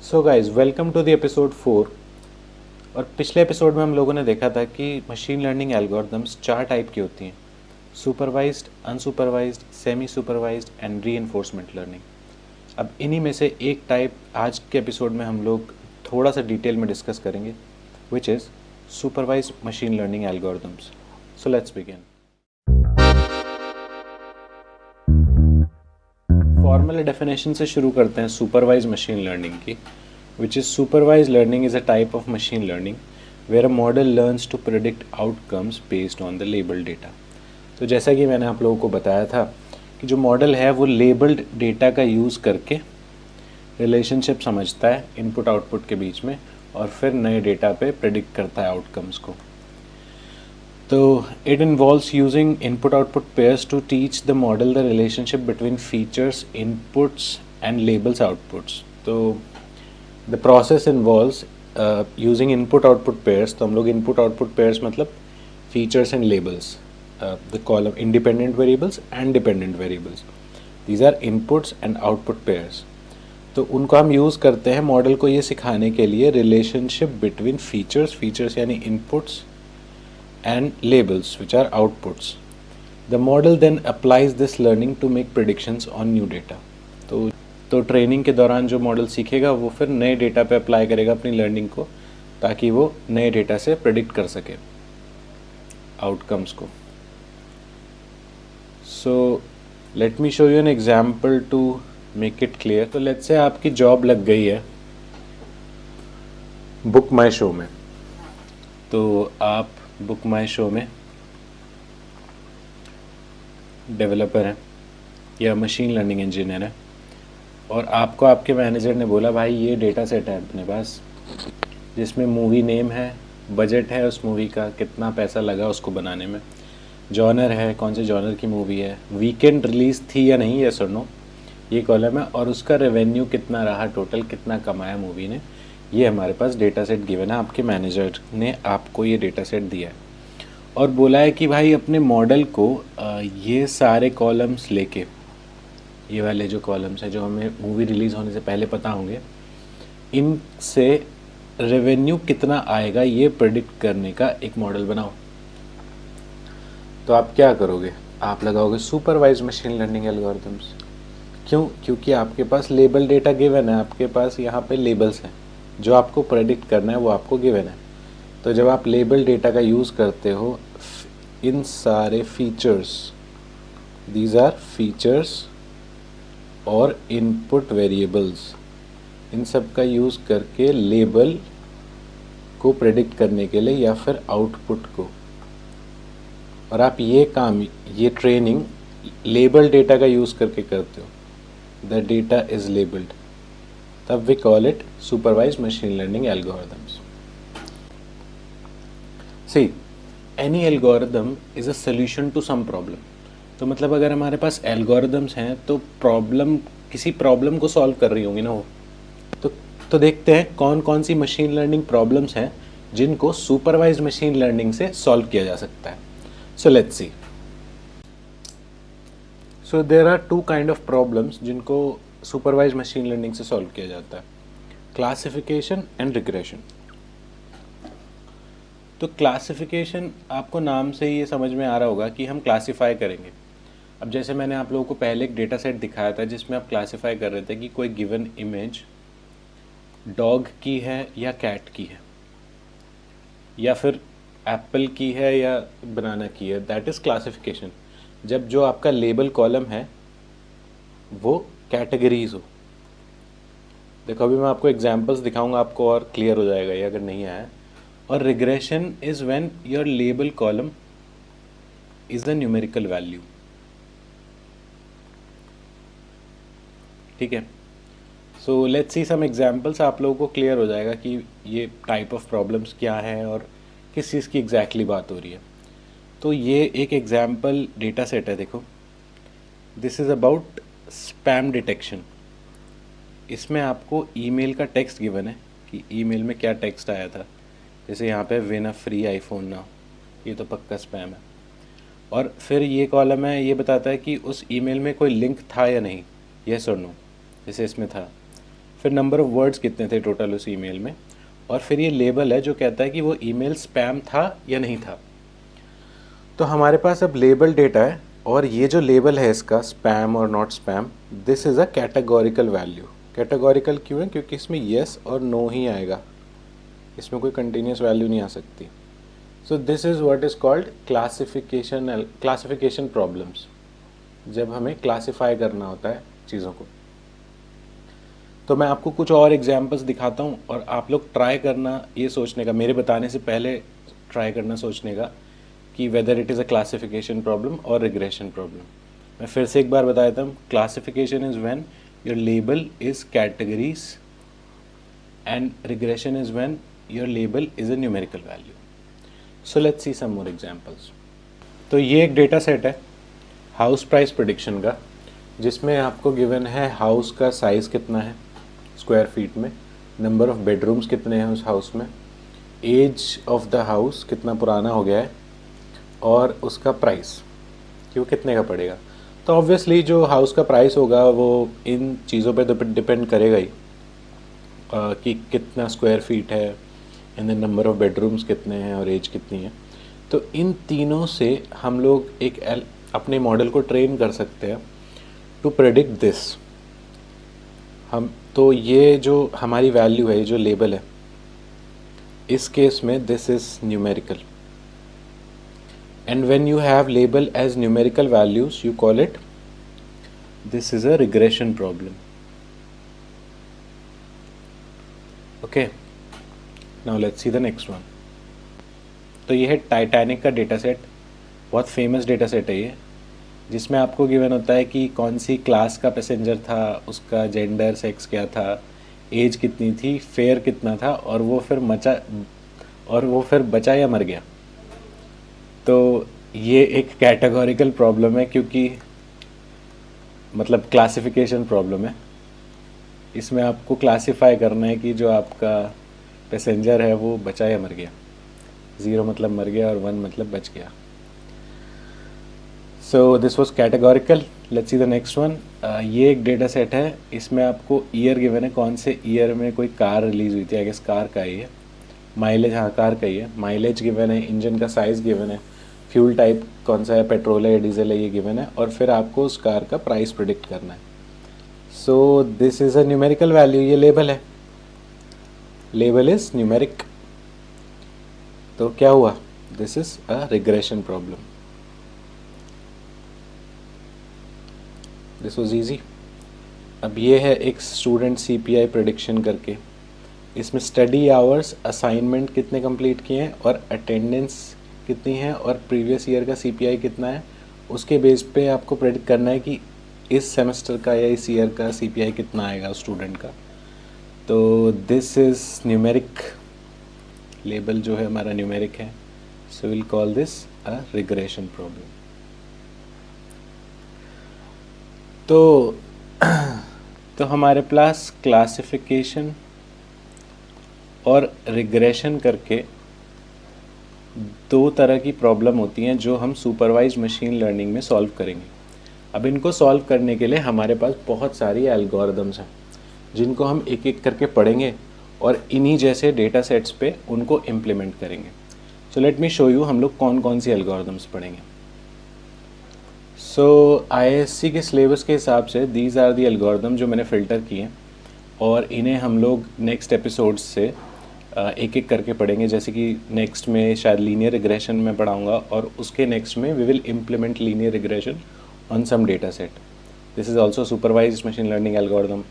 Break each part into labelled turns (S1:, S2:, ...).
S1: So guys welcome to the episode 4। और पिछले episode में हम लोगों ने देखा था कि मशीन लर्निंग एल्गोरिदम्स 4 टाइप की होती हैं: supervised, unsupervised, semi supervised and reinforcement learning. अब इन्हीं में से एक टाइप आज के एपिसोड में हम लोग थोड़ा सा डिटेल में डिस्कस करेंगे, which is supervised machine learning algorithms. So let's begin. Formal definition से शुरू करते हैं सुपरवाइज्ड मशीन लर्निंग की, which is supervised learning is a type of machine learning where a model learns to predict outcomes based on the labeled data। तो जैसा कि मैंने आप लोगों को बताया था कि जो मॉडल है वो लेबल्ड डेटा का यूज़ करके रिलेशनशिप समझता है इनपुट आउटपुट के बीच में और फिर नए डेटा पे प्रेडिक्ट करता है आउटकम्स को। तो it involves using input output pairs to teach the model the relationship between features inputs and labels outputs. तो the process involves using input output pairs. तो हम लोग इनपुट आउटपुट पेयर्स मतलब features and labels, the column independent variables and dependent variables, these are inputs and output pairs. तो उनको हम use करते हैं मॉडल को ये सिखाने के लिए रिलेशनशिप बिटवीन फीचर्स यानी inputs and labels which are outputs. The model then applies this learning to make predictions on new data. तो ट्रेनिंग के दौरान जो मॉडल सीखेगा वो फिर नए डेटा पे अप्लाई करेगा अपनी लर्निंग को, ताकि वो नए डेटा से प्रेडिक्ट कर सके आउटकम्स को। So let me show you an example to make it clear. तो लेट्स से आपकी जॉब लग गई है बुक माई शो में। तो आप बुक माई शो में डेवलपर हैं या मशीन लर्निंग इंजीनियर हैं और आपको आपके मैनेजर ने बोला भाई ये डेटा सेट है अपने पास जिसमें मूवी नेम है, बजट है उस मूवी का, कितना पैसा लगा उसको बनाने में, जॉनर है, कौन से जॉनर की मूवी है, वीकेंड रिलीज़ थी या नहीं, यस और नो, ये कॉलम है, और उसका रेवेन्यू कितना रहा, टोटल कितना कमाया मूवी ने। ये हमारे पास डेटा सेट गिवन है। आपके मैनेजर ने आपको ये डेटा सेट दिया है और बोला है कि भाई अपने मॉडल को ये सारे कॉलम्स लेके, ये वाले जो कॉलम्स हैं जो हमें मूवी रिलीज़ होने से पहले पता होंगे, इनसे रेवेन्यू कितना आएगा ये प्रेडिक्ट करने का एक मॉडल बनाओ। तो आप क्या करोगे? आप लगाओगे सुपरवाइज्ड मशीन लर्निंग एल्गोरिथम्स। क्यों? क्योंकि आपके पास लेबल डेटा गिवन है, आपके पास यहाँ पे लेबल्स हैं, जो आपको प्रेडिक्ट करना है वो आपको गिवन है। तो जब आप लेबल डेटा का यूज़ करते हो, इन सारे फीचर्स, दीज आर फीचर्स और इनपुट वेरिएबल्स, इन सब का यूज़ करके लेबल को प्रेडिक्ट करने के लिए या फिर आउटपुट को, और आप ये काम, ये ट्रेनिंग लेबल डेटा का यूज़ करके करते हो, द डेटा इज़ लेबल्ड, तब we call it supervised machine learning algorithms. See, any algorithm is a solution to some problem. तो मतलब अगर हमारे पास एल्गोरिदम्स हैं तो प्रॉब्लम, किसी प्रॉब्लम को सॉल्व कर रही होंगी ना वो। तो देखते हैं कौन कौन सी मशीन लर्निंग प्रॉब्लम्स हैं जिनको सुपरवाइज्ड मशीन लर्निंग से सॉल्व किया जा सकता है। So let's see. So there are two kind of problems जिनको सुपरवाइज्ड मशीन लर्निंग से सॉल्व किया जाता है: क्लासिफिकेशन एंड रिग्रेशन। तो क्लासिफिकेशन, आपको नाम से ही ये समझ में आ रहा होगा कि हम क्लासीफाई करेंगे। अब जैसे मैंने आप लोगों को पहले एक डेटा सेट दिखाया था जिसमें आप क्लासीफाई कर रहे थे कि कोई गिवन इमेज डॉग की है या कैट की है, या फिर एप्पल की है या बनाना की है, दैट इज़ क्लासिफिकेशन। जब जो आपका लेबल कॉलम है वो कैटेगरीज हो। देखो अभी मैं आपको एग्जांपल्स दिखाऊंगा, आपको और क्लियर हो जाएगा ये अगर नहीं आया। और regression is when your label column is the numerical value. ठीक है, so let's see some examples, आप लोगों को क्लियर हो जाएगा कि ये टाइप ऑफ प्रॉब्लम्स क्या हैं और किस चीज़ की एग्जैक्टली बात हो रही है। तो ये एक एग्जांपल डेटा सेट है, देखो, this is about spam detection. इसमें आपको ईमेल का टेक्स्ट गिवन है कि ईमेल में क्या टेक्स्ट आया था। जैसे यहाँ पे win a free iPhone now, ये तो पक्का स्पैम है। और फिर ये कॉलम है, ये बताता है कि उस ईमेल में कोई लिंक था या नहीं, येस और नो, जैसे इसमें था। फिर नंबर ऑफ़ वर्ड्स कितने थे टोटल उस ईमेल में, और फिर ये लेबल है जो कहता है कि वो ईमेल स्पैम था या नहीं था। तो हमारे पास अब लेबल डेटा है, और ये जो लेबल है इसका स्पैम और not spam, this is a categorical value. Categorical क्यों है? क्योंकि इसमें येस और नो ही आएगा, इसमें कोई कंटिन्यूस वैल्यू नहीं आ सकती। So this is what is called classification problems, जब हमें क्लासिफाई करना होता है चीज़ों को। तो मैं आपको कुछ और एग्जांपल्स दिखाता हूँ, और आप लोग ट्राई करना ये सोचने का, मेरे बताने से पहले ट्राई करना सोचने का कि whether it is a classification problem और रिग्रेशन प्रॉब्लम। मैं फिर से एक बार बता देता हूँ, classification is when your label is categories, and regression is when your label is a numerical value. So let's see some more examples. तो ये एक डेटा सेट है हाउस प्राइस प्रेडिक्शन का, जिसमें आपको गिवन है हाउस का साइज़ कितना है स्क्वायर फीट में, नंबर ऑफ़ बेडरूम्स कितने हैं उस हाउस में, एज ऑफ द हाउस कितना पुराना हो गया है, और उसका प्राइस कि वो कितने का पड़ेगा। तो ऑब्वियसली जो हाउस का प्राइस होगा वो इन चीज़ों पे डिपेंड करेगा ही, कि कितना स्क्वायर फीट है, and then number of bedrooms कितने हैं और एज कितनी है। तो इन तीनों से हम लोग एक अपने मॉडल को ट्रेन कर सकते हैं टू प्रेडिक्ट दिस। हम तो ये जो हमारी वैल्यू है, ये जो लेबल है, इस केस में this is numerical, and when you have label as numerical values you call it this is a regression problem. Okay, now let's see the next one. तो ये है टाइटैनिक का डेटा सेट, बहुत famous data set है ये, जिसमें आपको given होता है कि कौन सी क्लास का पैसेंजर था, उसका जेंडर सेक्स क्या था, एज कितनी थी, फेयर कितना था, और वो फिर बचा या मर गया। तो ये एक कैटेगोरिकल प्रॉब्लम है, क्योंकि मतलब क्लासिफिकेशन प्रॉब्लम है। इसमें आपको क्लासिफाई करना है कि जो आपका पैसेंजर है वो बचा या मर गया। 0 मतलब मर गया और 1 मतलब बच गया। So this was categorical. Let's see the next one. ये एक डेटा सेट है, इसमें आपको ईयर गिवन है, कौन से ईयर में कोई कार रिलीज़ हुई थी, आई गेस कार का ही है। माइलेज, हाँ कार का ही है। माइलेज गिवन है, इंजन का साइज़ गिवन है, फ्यूल टाइप कौन सा है, पेट्रोल है या डीजल है, ये गिवन है, और फिर आपको उस कार का प्राइस प्रिडिक्ट करना है। So this is a numerical value, ये लेबल है, लेबल इज़ न्यूमेरिक। तो क्या हुआ? This is a regression problem. This was easy. अब ये है एक स्टूडेंट CPI प्रेडिक्शन करके, इसमें स्टडी आवर्स, असाइनमेंट कितने कंप्लीट किए हैं, और अटेंडेंस कितनी है, और प्रीवियस ईयर का CPI कितना है, उसके बेस पे आपको प्रेडिक्ट करना है कि इस सेमेस्टर का या इस ईयर का CPI कितना आएगा स्टूडेंट का। तो दिस इज़ न्यूमेरिक, लेबल जो है हमारा न्यूमेरिक है, so will call this a regression problem. तो हमारे पास क्लासिफिकेशन और रिग्रेशन करके 2 तरह की प्रॉब्लम होती हैं जो हम सुपरवाइज्ड मशीन लर्निंग में सॉल्व करेंगे। अब इनको सॉल्व करने के लिए हमारे पास बहुत सारी एल्गोरिदम्स हैं, जिनको हम एक एक करके पढ़ेंगे और इन्हीं जैसे डेटा सेट्स पे उनको इम्प्लीमेंट करेंगे। सो लेट मी शो यू हम लोग कौन कौन सी एल्गोरिदम्स पढ़ेंगे। सो IISc के सिलेबस के हिसाब से दीज आर दी एल्गोरिदम जो मैंने फ़िल्टर किए हैं, और इन्हें हम लोग नेक्स्ट एपिसोड्स से एक एक करके पढ़ेंगे। जैसे कि नेक्स्ट में शायद लीनियर रिग्रेशन में पढ़ाऊँगा, और उसके नेक्स्ट में we will implement linear regression on some data set. This is also supervised machine learning algorithm.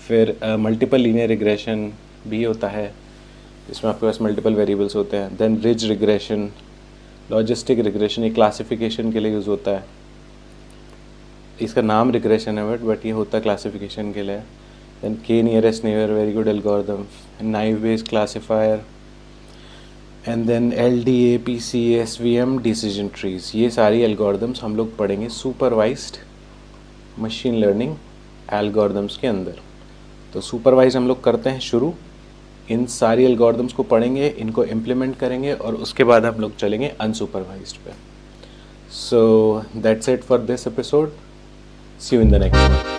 S1: फिर मल्टीपल लीनियर रिग्रेशन भी होता है, इसमें आपके पास मल्टीपल वेरिएबल्स होते हैं। Then ridge regression, logistic regression, ये क्लासिफिकेशन के लिए यूज़ होता है, इसका नाम रिग्रेशन है बट ये होता क्लासिफिकेशन के लिए। Then K nearest neighbour, very good algorithm, naive based classifier, and then LDA, PCA, SVM, decision trees. ये सारी एल्गोरिदम्स हम लोग पढ़ेंगे सुपरवाइज्ड मशीन लर्निंग एल्गोरिदम्स के अंदर। तो सुपरवाइज हम लोग करते हैं शुरू, इन सारी एल्गोरिदम्स को पढ़ेंगे, इनको इम्प्लीमेंट करेंगे, और उसके बाद हम लोग चलेंगे अनसुपरवाइज्ड पे। So that's it for this episode. See you in the next one.